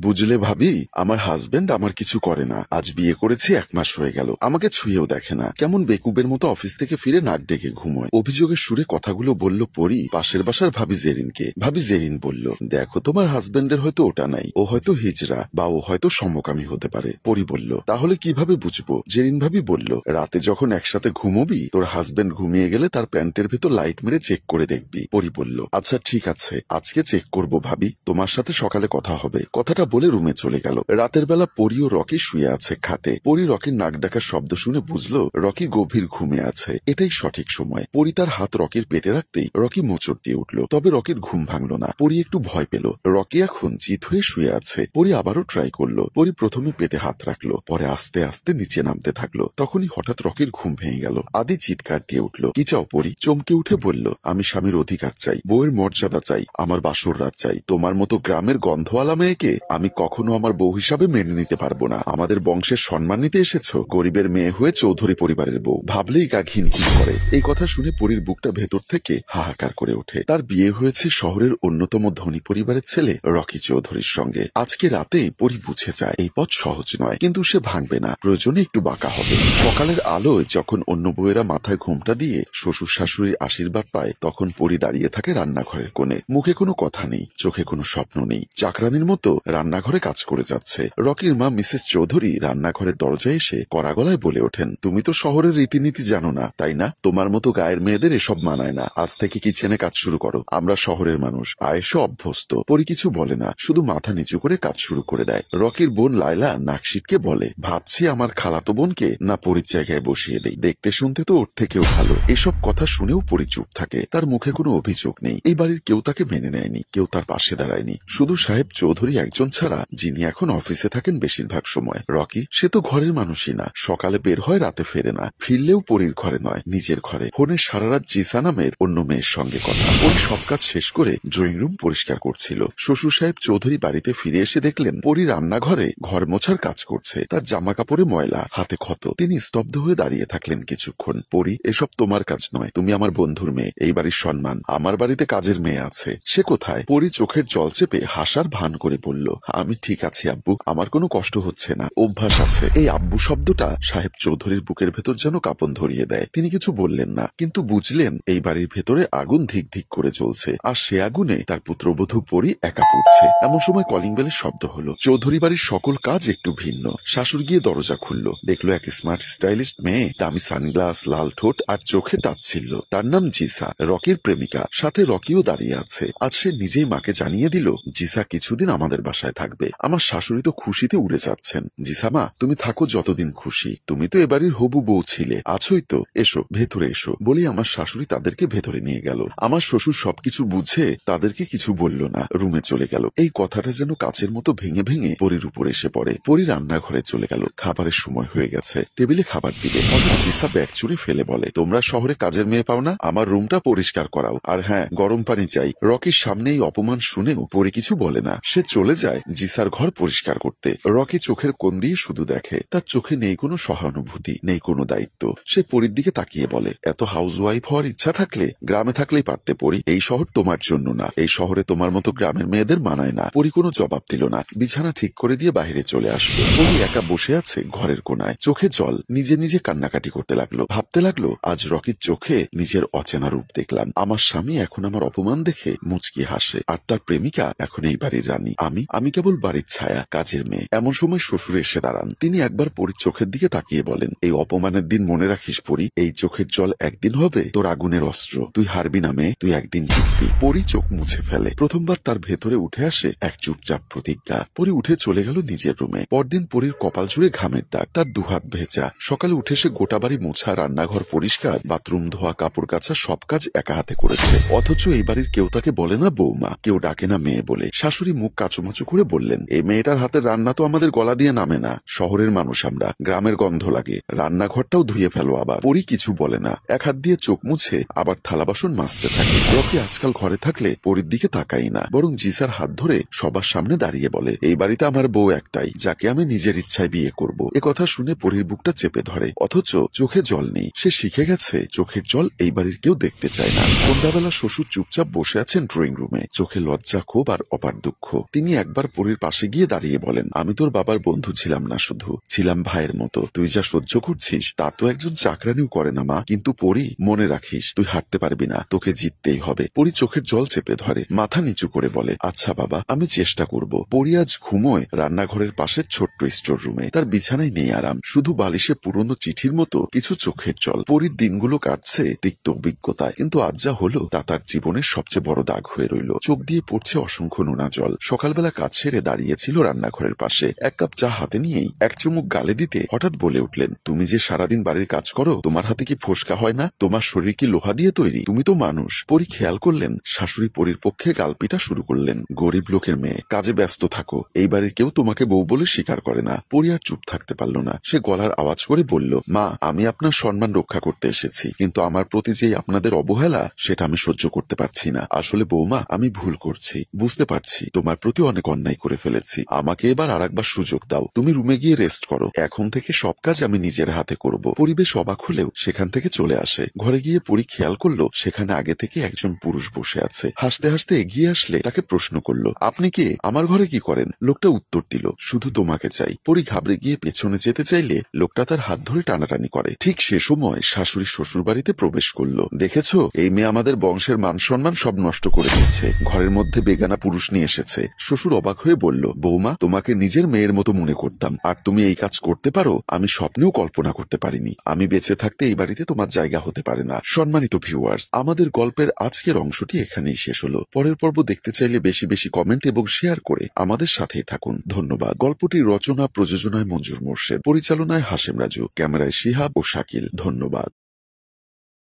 বুঝলে ভাবি, আমার হাজবেন্ড আমার কিছু করে না। আজ বিয়ে করেছি 1 মাস হয়ে গেল, আমাকে ছুঁয়েও দেখে না। কেমন বেকুবের মতো অফিস থেকে ফিরে নাক ডেকে ঘুমোয়। অভিযোগের সুরে কথাগুলো বলল পরি পাশের বাসার ভাবি জেরিনকে। ভাবি জেরিন বলল, দেখো তোমার হাজবেন্ডের হয়তো ওটা নাই, ও হয়তো হিজড়া বা ও হয়তো সমকামী হতে পারে। পরি বলল, তাহলে কিভাবে বুঝবো? জেরিন ভাবি বলল, রাতে যখন একসাথে ঘুমোবি, তোর হাজবেন্ড ঘুমিয়ে গেলে তার প্যান্টের ভেতর লাইট মেরে চেক করে দেখবি। পরি বলল, আচ্ছা ঠিক আছে, আজকে চেক করবো ভাবি, তোমার সাথে সকালে কথা হবে। কথাটা বলে রুমে চলে গেল। রাতের বেলা পরি ও রকি শুয়ে আছে খাটে। পরি রকির নাক ডাকার শব্দ শুনে বুঝলো রকি গভীর ঘুমে আছে। এটাই সঠিক সময়। পরি তার হাত রকির পেটে রাখতেই রকি মোচড় দিয়ে উঠল। তবে রকির ঘুম ভাঙল না। পরি একটু ভয় পেল। রকি এখন চিত হয়ে শুয়ে আছে। পরি আবারও ট্রাই করলো। পরি প্রথমে পেটে হাত রাখলো, পরে আস্তে আস্তে নিচে নামতে থাকলো। তখনই হঠাৎ রকির ঘুম ভেঙে গেল। আদি চিৎকার দিয়ে উঠল, কি চাও? পরি চমকে উঠে বলল, আমি স্বামীর অধিকার চাই, বউয়ের মর্যাদা চাই, আমার বাসর রাত চাই। তোমার মতো গ্রামের গন্ধওয়ালা মেয়েকে আমি কখনো আমার বউ হিসাবে মেনে নিতে পারবো না। আমাদের বংশের সম্মান নিতে এসেছো? গরিবের মেয়ে হয়ে চৌধুরী পরিবারের বউ, ভাবলেই গা ঘিন ঘিন করে। এই কথা শুনে পরীর বুকটা ভেতর থেকে হাহাকার করে ওঠে। তার বিয়ে হয়েছে শহরের অন্যতম ধনী পরিবারের ছেলে রকি চৌধুরীর সঙ্গে। আজকে রাতেই পরী বুঝে যায় এই পথ সহজ নয়, কিন্তু সে ভাঙবে না। প্রয়োজনে একটু বাঁকা হবে। সকালের আলোয় যখন অন্য বউয়েরা মাথায় ঘোমটা দিয়ে শ্বশুর শাশুড়ির আশীর্বাদ পায়, তখন পরী দাঁড়িয়ে থাকে রান্নাঘরের কোণে। মুখে কোনো কথা নেই, চোখে কোনো স্বপ্ন নেই। চাকরানির মতো রান্নাঘরে কাজ করে যাচ্ছে। রকির মা মিসেস চৌধুরী রান্নাঘরের দরজায় এসে কড়া গলায় বলে ওঠেন, তুমি তো শহরের রীতিনীতি জানো না, তাই না? তোমার মতো গায়ের মেয়েদের এসব মানায় না। আজ থেকে কিচেনে কাজ শুরু করো। আমরা শহরের মানুষ, আয়েসে অভ্যস্ত। পরি কিছু বলে না, শুধু মাথা নিচু করে কাজ শুরু করে দেয়। রকির বোন লায়লা নাকশিটকে বলে, ভাবছি আমার খালাতো বোনকে না পরির জায়গায় বসিয়ে দেই। দেখতে শুনতে তো ওর থেকেও ভালো। এসব কথা শুনেও পরি চুপ থাকে। তার মুখে কোনো অভিযোগ নেই। এই বাড়ির কেউ তাকে মেনে নেয়নি, কেউ তার পাশে দাঁড়ায়নি। শুধু সাহেব চৌধুরী একজন ছাড়া, যিনি এখন অফিসে থাকেন বেশিরভাগ সময়। রকি, সে তো ঘরের মানুষই না। সকালে বের হয়, রাতে ফেরে না। ফিরলেও পরির ঘরে নয়, নিজের ঘরে। ফোনে সারারাত জিসা নামের অন্য মেয়ের সঙ্গে কথা। পরি সব কাজ শেষ করে ড্রয়িং রুম পরিষ্কার করছিল। শ্বশুর সাহেব চৌধুরী বাড়িতে ফিরে এসে দেখলেন পরি রান্নাঘরে ঘর মোছার কাজ করছে। তার জামা কাপড়ে ময়লা, হাতে ক্ষত। তিনি স্তব্ধ হয়ে দাঁড়িয়ে থাকলেন কিছুক্ষণ। পরি, এসব তোমার কাজ নয়, তুমি আমার বন্ধুর মেয়ে, এই বাড়ির সম্মান। আমার বাড়িতে কাজের মেয়ে আছে, সে কোথায়? পরি চোখের জল চেপে হাসার ভান করে বলল, আমি ঠিক আছি আব্বু, আমার কোনো কষ্ট হচ্ছে না, অভ্যাস আছে। এই আব্বু শব্দটা সাহেব চৌধুরীর বুকের ভেতর যেন কাঁপন ধরিয়ে দেয়। তিনি কিছু বললেন না, কিন্তু বুঝলেন এই বাড়ির ভেতরে আগুন ধিক ধিক করে জ্বলছে। আর সে আগুনে তার পুত্রবধূ পরি একা পুড়ছে। এমন সময় কলিং বেলের শব্দ হলো। চৌধুরী বাড়ির সকল কাজ একটু ভিন্ন। শাশুড়ি গিয়ে দরজা খুলল। দেখলো এক স্মার্ট স্টাইলিস্ট মেয়ে, দামি সানগ্লাস, লাল ঠোঁট আর চোখে তাচ্ছিল্য। তার নাম জিসা, রকির প্রেমিকা। সাথে রকিও দাঁড়িয়ে আছে। আজ সে নিজেই মাকে জানিয়ে দিল, জিসা কিছুদিন আমাদের বাসায় থাকবে। আমার শাশুড়ি তো খুশিতে উড়ে যাচ্ছেন। জিসা মা, তুমি থাকো যতদিন খুশি, তুমি তো এবাড়ির হবু বউ ছিলে, আছোই তো, এসো ভেতরে এসো বলি আমার শাশুড়ি তাদেরকে ভেতরে নিয়ে গেল। আমার শ্বশুর সবকিছু বুঝে তাদেরকে কিছু বলল না, রুমে চলে গেল। এই কথাটা যেন কাচের মতো ভেঙে ভেঙে পরির উপর এসে পড়ে। পরি রান্নাঘরে চলে গেল। খাবারের সময় হয়ে গেছে, টেবিলে খাবার দিবে। হঠাৎ জিসা ব্যাগ চুরি ফেলে বলে, তোমরা শহরে কাজের মেয়ে পাও না? আমার রুমটা পরিষ্কার করাও, আর হ্যাঁ, গরম পানি চাই। রকির সামনে এই অপমান শুনেও পরি কিছু বলে না। সে চলে যায় জিসার ঘর পরিষ্কার করতে। রকি চোখের কোণ দিয়ে শুধু দেখে। তার চোখে নেই কোনো সহানুভূতি, নেই কোনো দায়িত্ব। সে পরির দিকে তাকিয়ে বলে, এত হাউসওয়াইফ হওয়ার ইচ্ছা থাকলে গ্রামে থাকলেই পারতে পরি। এই শহর তোমার জন্য না, এই শহরে তোমার মতো গ্রামের মেয়েদের মানায় না। পরি কোনো জবাব দিল না। বিছানা ঠিক করে দিয়ে বাইরে চলে আসলো। পরি একা বসে আছে ঘরের কোনায়, চোখে জল। নিজে নিজে কান্নাকাটি করতে লাগলো। ভাবতে লাগলো, আজ রকির চোখে নিজের অচেনা রূপ দেখলাম। আমার স্বামী এখন আমার অপমান দেখে মুচকি হাসে, আর তার প্রেমিকা এখন এই বাড়ির রানী। আমি কেবল বাড়ির ছায়া, কাজের মেয়ে। এমন সময় শ্বশুর এসে দাঁড়ান। তিনি একবার পরির চোখের দিকে তাকিয়ে বলেন, এই অপমানের দিন মনে রাখিস পরি, এই চোখের জল একদিন হবে তোর আগুনের অস্ত্র। তুই হারবি না মেয়ে, তুই একদিন জিতবি। পরি চোখ মুছে ফেলে। প্রথমবার তার ভেতরে উঠে আসে এক চুপচাপ প্রতিজ্ঞা। পরি উঠে চলে গেল নিজের রুমে। পরদিন পরির কপাল জুড়ে ঘামের দাগ, তার দুহাত ভেজা। সকালে উঠে সে গোটা বাড়ি মোছা, রান্নাঘর পরিষ্কার, বাথরুম ধোয়া, কাপড় কাচা, সব কাজ একা হাতে করেছে। অথচ এই বাড়ির কেউ তাকে বলে না বৌমা, কেউ ডাকে না মেয়ে বলে। শাশুড়ি মুখ কাচুমাচু করে বললেন, এই মেয়েটার হাতের রান্না তো আমাদের গলা দিয়ে নামে না। শহরের মানুষ আমরা, গ্রামের গন্ধ লাগে, রান্নাঘরটাও ধুয়ে ফেলো আবার। পরি কিছু বলে না, এক হাত দিয়ে চোখ মুছে আবার থালা বাসন মাজতে থাকে। রকি আজকাল ঘরে থাকলে পরির দিকে তাকাই না, বরং জিসার হাত ধরে সবার সামনে দাঁড়িয়ে বলে, এই বাড়িতে আমার বউ একটাই, যাকে আমি নিজের ইচ্ছায় বিয়ে করব। এ কথা শুনে পরির বুকটা চেপে ধরে। অথচ চোখে জল নেই। সে শিখে গেছে চোখের জল এই বাড়ির কেউ দেখতে চায় না। সন্ধ্যাবেলা শ্বশুর চুপচাপ বসে আছেন ড্রয়িং রুমে, চোখে লজ্জা, ক্ষোভ আর অপার দুঃখ। তিনি একবার পরীর পাশে গিয়ে দাঁড়িয়ে বলেন, আমি তোর বাবার বন্ধু ছিলাম না, শুধু ছিলাম ভাইয়ের মতো। তুই যা সহ্য করছিস তা তো একজন চাকরানিও করে না মা। কিন্তু পরী, মনে রাখিস তুই হারতে পারবি না, তোকে জিততেই হবে। পরী চোখের জল চেপে ধরে, মাথা নিচু করে বলে, আচ্ছা বাবা, আমি চেষ্টা করব। পরী আজ ঘুমোয় রান্নাঘরের পাশে ছোট্ট স্টোর রুমে। তার বিছানায় নেই আরাম, শুধু বালিশে পুরনো চিঠির মতো কিছু চোখের জল। পরীর দিনগুলো কাটছে তিক্ত অভিজ্ঞতায়, কিন্তু আজ যা হলো তা তার জীবনের সবচেয়ে বড় দাগ হয়ে রইল। চোখ দিয়ে পড়ছে অসংখ্য নোনা জল। সকালবেলা কাজ সেরে দাঁড়িয়েছিল রান্নাঘরের পাশে, এক কাপ চা হাতে নিয়েই এক চুমুক গালে দিতে হঠাৎ বলে উঠলেন, তুমি যে সারাদিন বাড়ির কাজ করো, তোমার হাতে কি ফোসকা হয় না? তোমার শরীর কি লোহা দিয়ে তৈরি? তুমি তো মানুষ। পরী খেয়াল করলেন শাশুড়ি পরীর পক্ষে গালপিটা শুরু করলেন, গরিব লোকের মেয়ে, কাজে ব্যস্ত থাকো, এই বাড়ির কেউ তোমাকে বউ বলে স্বীকার করে না। পরী আর চুপ থাকতে পারল না, সে গলার আওয়াজ করে বলল, মা, আমি আপনার সম্মান রক্ষা করতে এসেছি, কিন্তু আমার প্রতি যে আপনাদের অবহেলা সেটা আমি সহ্য করতে পারছি না। আসলে বৌমা, আমি ভুল করছি, বুঝতে পারছি তোমার প্রতি অনেক অন্যায় করে ফেলেছি। আমাকে এবার আরেকবার সুযোগ দাও। তুমি রুমে গিয়ে রেস্ট করো, এখন থেকে সব কাজ আমি নিজের হাতে করব। পরিবেশ অবাক হলেও সেখান থেকে চলে আসে। ঘরে গিয়ে পরী খেয়াল করলো সেখানে আগে থেকে একজন পুরুষ বসে আছে। হাসতে হাসতে এগিয়ে আসলে তাকে প্রশ্ন করলো, আপনি কে? আমার ঘরে কি করেন? লোকটা উত্তর দিল, শুধু তোমাকে চাই। পরী ঘাবড়ে গিয়ে পেছনে যেতে চাইলে লোকটা তার হাত ধরে টানাটানি করে। ঠিক সে সময় শাশুড়ি শ্বশুর বাড়িতে প্রবেশ করলো। দেখেছো, এই মেয়ে আমাদের বংশের মান সম্মান সব নষ্ট করে দিয়েছে, ঘরের মধ্যে বেগানা পুরুষ নিয়ে এসেছে। শ্বশুর অবাক হয়ে বলল, বৌমা, তোমাকে নিজের মেয়ের মতো মনে করতাম, আর তুমি এই কাজ করতে পারো আমি স্বপ্নেও কল্পনা করতে পারিনি। আমি বেঁচে থাকতে এই বাড়িতে তোমার জায়গা হতে পারে না। সম্মানিত ভিউয়ার্স, আমাদের গল্পের আজকের অংশটি এখানেই শেষ হলো। পরের পর্ব দেখতে চাইলে বেশি বেশি কমেন্ট এবং শেয়ার করে আমাদের সাথেই থাকুন। ধন্যবাদ। গল্পটির রচনা প্রযোজনায় মঞ্জুর মোর্শেদ, পরিচালনায় হাশেম রাজু, ক্যামেরায় শিহাব ও শাকিল। ধন্যবাদ।